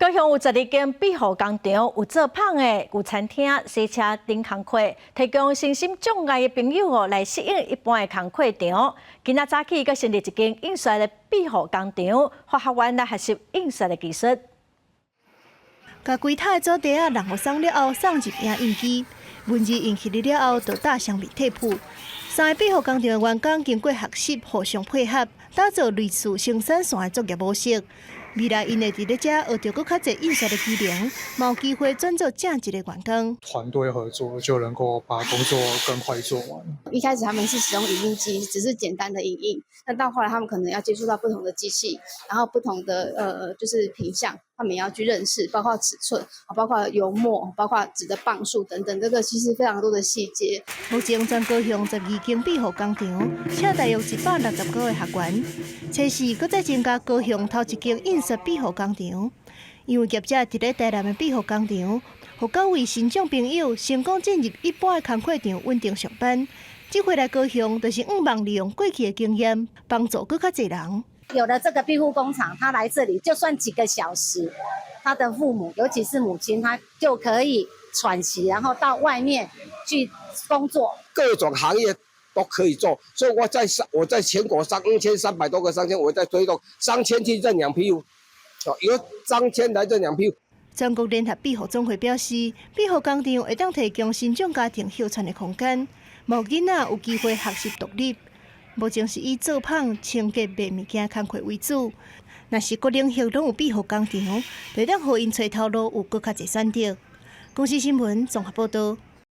高雄有12间庇护工厂，有做胖的，有餐厅、洗车等工课，提供身心障碍的朋友来适应一般的工课场。今仔早起，佮成立一间印刷的庇护工厂，发学员来学习印刷的技术。甲规塔的纸袋啊，人互送了后，送入影印机，文字印起来了后，就打上密贴布。三个庇护工厂的员工经过学习，互相配合，打造类似生产线的作业模式。未来因会伫咧遮学到更较侪印刷的技能，嘛有机会转做正职的员工。团队合作就能够把工作更快做完。一开始他们是使用影印机，只是简单的影印，那到后来他们可能要接触到不同的机器，然后不同的就是品项，他们也要去认识，包括尺寸，包括油墨，包括纸的磅数等等，这个其实非常多的细节。目前全高雄12间庇护工厂，请大约160个学员。初时，搁再增加高雄头一间印刷庇护工厂，因为业者伫咧台南的庇护工厂，互各位新障朋友成功进入一般的工课场稳定上班。这回来高雄，就是望利用过去的经验，帮助更较侪人。有了这个庇护工厂，他来这里就算几个小时，他的父母，尤其是母亲，他就可以喘息，然后到外面去工作。各种行业都可以做，所以我在全国3300多个商圈，我在推动商圈去认养庇护，由商圈来认养庇护。全国联合庇护总会表示，庇护工厂会当提供新障家庭休喘的空间，无囡仔有机会学习独立。目前是以做胖、清洁、卖物件工课为主，若是各领域拢有庇护工厂，就当互因找头路有更较侪选择。公司新闻综合报道。